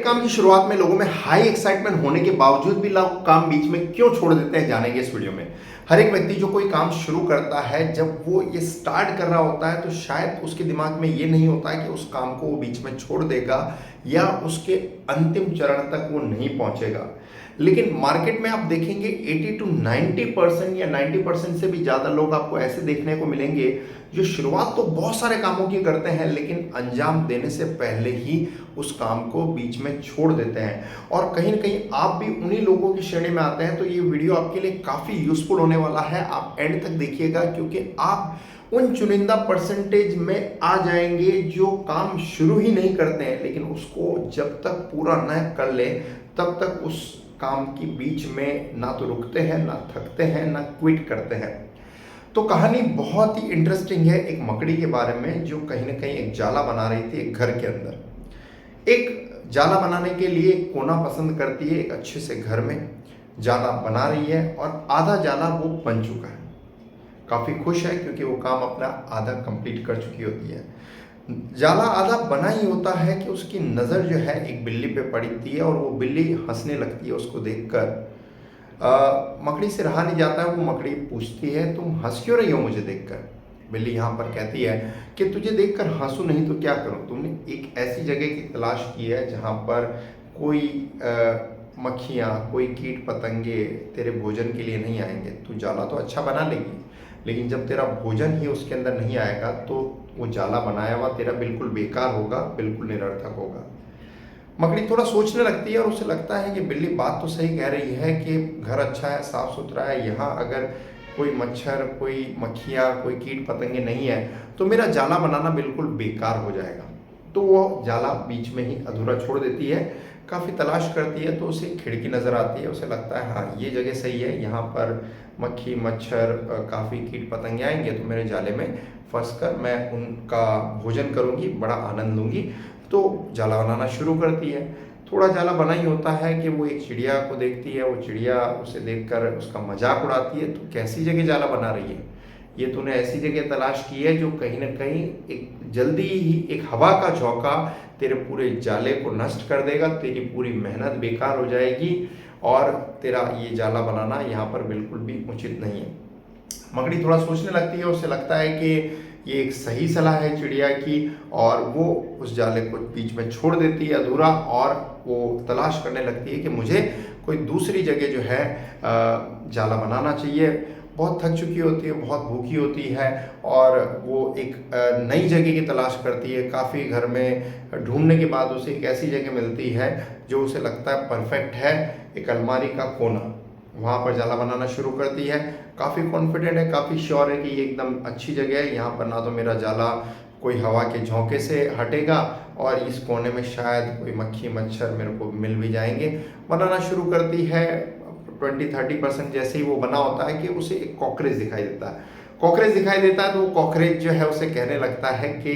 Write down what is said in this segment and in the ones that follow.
काम की शुरुआत में लोगों में हाई एक्साइटमेंट होने के बावजूद भी लोग काम बीच में क्यों छोड़ देते हैं, जानेंगे इस वीडियो में। हर एक व्यक्ति जो कोई काम शुरू करता है, जब वो ये स्टार्ट कर रहा होता है तो शायद उसके दिमाग में ये नहीं होता है कि उस काम को वो बीच में छोड़ देगा या उसके अंतिम चरण तक वो नहीं पहुंचेगा। लेकिन मार्केट में आप देखेंगे 80 to 90% या 90% से भी ज़्यादा लोग आपको ऐसे देखने को मिलेंगे जो शुरुआत तो बहुत सारे कामों की करते हैं लेकिन अंजाम देने से पहले ही उस काम को बीच में छोड़ देते हैं। और कहीं ना कहीं आप भी उन्हीं लोगों की श्रेणी में आते हैं, तो ये वीडियो आपके लिए काफ़ी यूजफुल होने वाला है। आप एंड तक देखिएगा क्योंकि आप उन चुनिंदा परसेंटेज में आ जाएंगे जो काम शुरू ही नहीं करते हैं, लेकिन उसको जब तक पूरा न कर ले तब तक उस काम की बीच में ना तो रुकते हैं, ना थकते हैं, ना क्विट करते हैं। तो कहानी बहुत ही इंटरेस्टिंग है एक मकड़ी के बारे में जो कहीं ना कहीं एक जाला बना रही थी एक घर के अंदर। एक जाला बनाने के लिए एक कोना पसंद करती है, एक अच्छे से घर में जाला बना रही है और आधा जाला वो बन चुका है। काफ़ी खुश है क्योंकि वो काम अपना आधा कंप्लीट कर चुकी होती है। जाला आधा बना ही होता है कि उसकी नज़र जो है एक बिल्ली पे पड़ती है और वो बिल्ली हंसने लगती है उसको देखकर। मकड़ी से रहा नहीं जाता है, वो मकड़ी पूछती है तुम हंस क्यों रही हो मुझे देखकर। बिल्ली यहाँ पर कहती है कि तुझे देखकर हंसू नहीं तो क्या करूँ, तुमने एक ऐसी जगह की तलाश की है जहाँ पर कोई मक्खियाँ, कोई कीट पतंगे तेरे भोजन के लिए नहीं आएंगे। तू जाला तो अच्छा बना लेगी लेकिन जब तेरा भोजन ही उसके अंदर नहीं आएगा तो वो जाला बनाया हुआ तेरा बिल्कुल बेकार होगा, बिल्कुल निरर्थक होगा। मकड़ी थोड़ा सोचने लगती है और उसे लगता है कि बिल्ली बात तो सही कह रही है कि घर अच्छा है, साफ सुथरा है, यहाँ अगर कोई मच्छर, कोई मक्खियाँ, कोई कीट पतंगे नहीं है तो मेरा जाला बनाना बिल्कुल बेकार हो जाएगा। तो वो जाला बीच में ही अधूरा छोड़ देती है। काफ़ी तलाश करती है तो उसे खिड़की नज़र आती है, उसे लगता है हाँ ये जगह सही है, यहाँ पर मक्खी मच्छर काफ़ी कीट पतंगे आएंगे तो मेरे जाले में फंस कर मैं उनका भोजन करूँगी, बड़ा आनंद लूँगी। तो जाला बनाना शुरू करती है। थोड़ा जाला बना ही होता है कि वो एक चिड़िया को देखती है, वो चिड़िया उसे देखकर उसका मजाक उड़ाती है, तो कैसी जगह जाला बना रही है, ये तूने ऐसी जगह तलाश की है जो कहीं ना कहीं एक जल्दी ही एक हवा का झोंका तेरे पूरे जाले को नष्ट कर देगा, तेरी पूरी मेहनत बेकार हो जाएगी और तेरा ये जाला बनाना यहाँ पर बिल्कुल भी उचित नहीं है। मकड़ी थोड़ा सोचने लगती है, उसे लगता है कि ये एक सही सलाह है चिड़िया की और वो उस जाले को बीच में छोड़ देती है अधूरा और वो तलाश करने लगती है कि मुझे कोई दूसरी जगह जो है जाला बनाना चाहिए। बहुत थक चुकी होती है, बहुत भूखी होती है और वो एक नई जगह की तलाश करती है। काफ़ी घर में ढूंढने के बाद उसे एक ऐसी जगह मिलती है जो उसे लगता है परफेक्ट है, एक अलमारी का कोना। वहाँ पर जाला बनाना शुरू करती है। काफ़ी कॉन्फिडेंट है, काफ़ी श्योर है कि ये एकदम अच्छी जगह है, यहाँ पर ना तो मेरा जाला कोई हवा के झोंके से हटेगा और इस कोने में शायद कोई मक्खी मच्छर मेरे को मिल भी जाएंगे। बनाना शुरू करती है। 20-30% जैसे ही वो बना होता है कि उसे एक कॉकरेज दिखाई देता है। कॉकरेज दिखाई देता है तो वो कॉकरेज जो है उसे कहने लगता है कि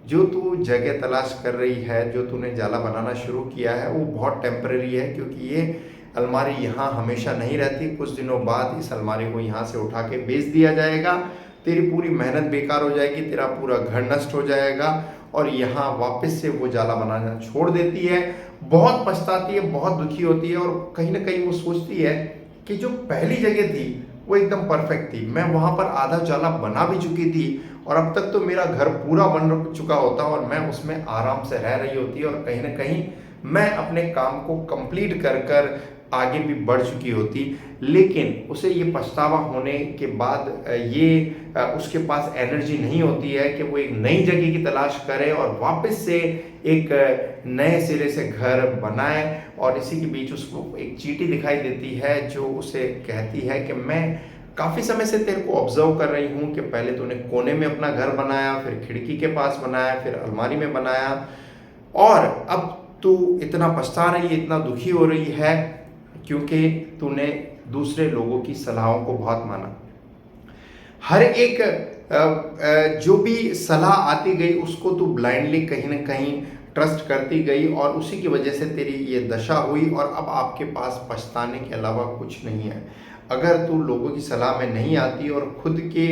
जो तू जगह तलाश कर रही है, जो तूने जाला बनाना शुरू किया है वो बहुत टेम्परेरी है, क्योंकि ये अलमारी यहाँ हमेशा नहीं रहती। कुछ दिनों बाद इस अलमारी को यहाँ से उठा के बेच दिया जाएगा, तेरी पूरी मेहनत बेकार हो जाएगी, तेरा पूरा घर नष्ट हो जाएगा और यहाँ वापस से वो जाला बनाना छोड़ देती है। बहुत पछताती है, बहुत दुखी होती है और कहीं ना कहीं वो सोचती है कि जो पहली जगह थी वो एकदम परफेक्ट थी, मैं वहाँ पर आधा जाला बना भी चुकी थी और अब तक तो मेरा घर पूरा बन चुका होता और मैं उसमें आराम से रह रही होती और कहीं ना कहीं मैं अपने काम को कंप्लीट कर कर आगे भी बढ़ चुकी होती। लेकिन उसे ये पछतावा होने के बाद उसके पास एनर्जी नहीं होती है कि वो एक नई जगह की तलाश करे और वापस से एक नए सिरे से घर बनाए। और इसी के बीच उसको एक चींटी दिखाई देती है जो उसे कहती है कि मैं काफ़ी समय से तेरे को ऑब्जर्व कर रही हूँ कि पहले तूने कोने में अपना घर बनाया, फिर खिड़की के पास बनाया, फिर अलमारी में बनाया और अब तू इतना पछता रही है, इतना दुखी हो रही है क्योंकि तूने दूसरे लोगों की सलाहों को बहुत माना। हर एक जो भी सलाह आती गई उसको तू ब्लाइंडली कहीं ना कहीं ट्रस्ट करती गई और उसी की वजह से तेरी ये दशा हुई और अब आपके पास पछताने के अलावा कुछ नहीं है। अगर तू लोगों की सलाह में नहीं आती और खुद के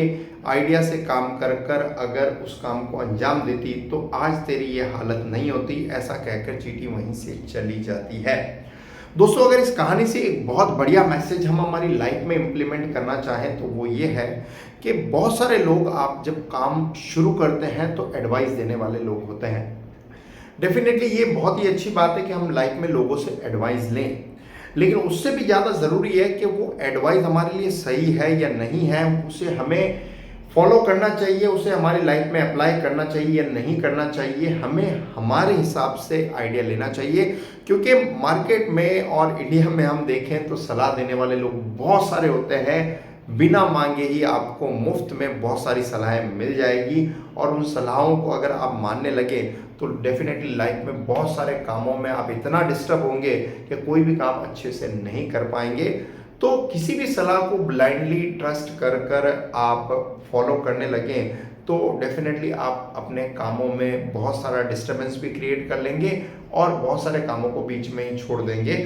आइडिया से काम कर कर अगर उस काम को अंजाम देती तो आज तेरी ये हालत नहीं होती, ऐसा कहकर चींटी वहीं से चली जाती है। दोस्तों, अगर इस कहानी से एक बहुत बढ़िया मैसेज हम हमारी लाइफ में इम्प्लीमेंट करना चाहें तो वो ये है कि बहुत सारे लोग आप जब काम शुरू करते हैं तो एडवाइस देने वाले लोग होते हैं। डेफिनेटली ये बहुत ही अच्छी बात है कि हम लाइफ में लोगों से एडवाइस लें, लेकिन उससे भी ज़्यादा ज़रूरी है कि वो एडवाइस हमारे लिए सही है या नहीं है, उसे हमें फॉलो करना चाहिए, उसे हमारी लाइफ में अप्लाई करना चाहिए या नहीं करना चाहिए, हमें हमारे हिसाब से आइडिया लेना चाहिए। क्योंकि मार्केट में और इंडिया में हम देखें तो सलाह देने वाले लोग बहुत सारे होते हैं, बिना मांगे ही आपको मुफ्त में बहुत सारी सलाहें मिल जाएगी और उन सलाहों को अगर आप मानने लगे तो डेफिनेटली लाइफ में बहुत सारे कामों में आप इतना डिस्टर्ब होंगे कि कोई भी काम अच्छे से नहीं कर पाएंगे। तो किसी भी सलाह को ब्लाइंडली ट्रस्ट कर कर आप फॉलो करने लगें तो डेफिनेटली आप अपने कामों में बहुत सारा डिस्टर्बेंस भी क्रिएट कर लेंगे और बहुत सारे कामों को बीच में ही छोड़ देंगे।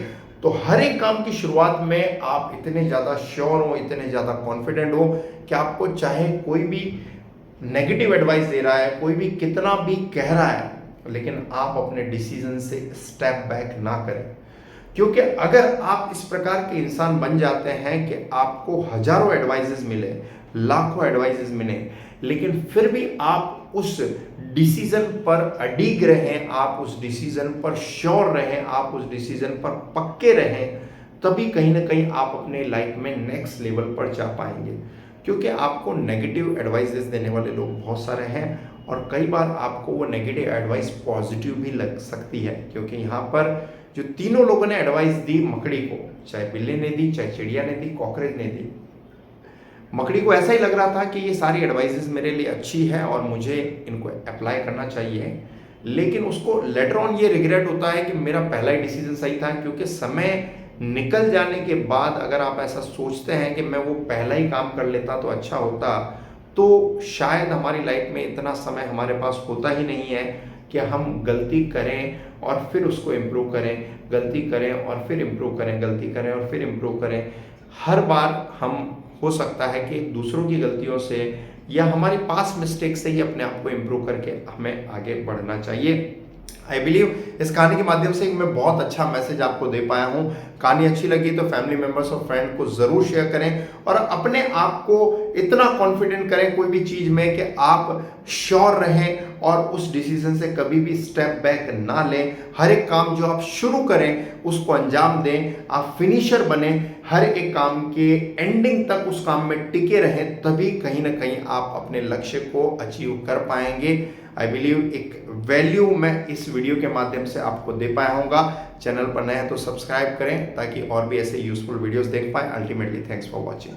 तो हर एक काम की शुरुआत में आप इतने ज़्यादा श्योर हो, इतने ज़्यादा कॉन्फिडेंट हो कि आपको चाहे कोई भी नेगेटिव एडवाइस दे रहा है, कोई भी कितना भी कह रहा है, लेकिन आप अपने डिसीजन से स्टेप बैक ना करें। क्योंकि अगर आप इस प्रकार के इंसान बन जाते हैं कि आपको हजारों एडवाइसेस मिले, लाखों एडवाइसेस मिले, लेकिन फिर भी आप उस डिसीजन पर अडिग रहें, आप उस डिसीजन पर श्योर रहें, आप उस डिसीजन पर पक्के रहें, तभी कहीं ना कहीं आप अपने लाइफ में नेक्स्ट लेवल पर जा पाएंगे। क्योंकि आपको नेगेटिव एडवाइसेस देने वाले लोग बहुत सारे हैं और कई बार आपको वो नेगेटिव एडवाइस पॉजिटिव भी लग सकती है। क्योंकि यहाँ पर जो तीनों लोगों ने एडवाइस दी मकड़ी को, चाहे बिल्ली ने दी, चाहे चिड़िया ने दी, कॉकरोच ने दी, मकड़ी को ऐसा ही लग रहा था कि ये सारी एडवाइसेस मेरे लिए अच्छी है और मुझे इनको अप्लाई करना चाहिए। लेकिन उसको लेटर ऑन ये रिग्रेट होता है कि मेरा पहला ही डिसीजन सही था। क्योंकि समय निकल जाने के बाद अगर आप ऐसा सोचते हैं कि मैं वो पहला ही काम कर लेता तो अच्छा होता, तो शायद हमारी लाइफ में इतना समय हमारे पास होता ही नहीं है कि हम गलती करें और फिर उसको इम्प्रूव करें, गलती करें और फिर इम्प्रूव करें, गलती करें और फिर इम्प्रूव करें। हर बार हम हो सकता है कि दूसरों की गलतियों से या हमारी पास्ट मिस्टेक से ही अपने आप को इम्प्रूव करके हमें आगे बढ़ना चाहिए। आई बिलीव इस कहानी के माध्यम से मैं बहुत अच्छा मैसेज आपको दे पाया हूँ। कहानी अच्छी लगी तो फैमिली मेंबर्स और फ्रेंड को ज़रूर शेयर करें और अपने आप को इतना कॉन्फिडेंट करें कोई भी चीज़ में कि आप श्योर रहें और उस डिसीजन से कभी भी स्टेप बैक ना लें। हर एक काम जो आप शुरू करें उसको अंजाम दें, आप फिनिशर बने, हर एक काम के एंडिंग तक उस काम में टिके रहें, तभी कहीं ना कहीं आप अपने लक्ष्य को अचीव कर पाएंगे। आई बिलीव एक वैल्यू मैं इस वीडियो के माध्यम से आपको दे पाया होगा। चैनल पर नए हैं तो सब्सक्राइब करें ताकि और भी ऐसे यूजफुल वीडियोस देख पाएं। Ultimately thanks for watching.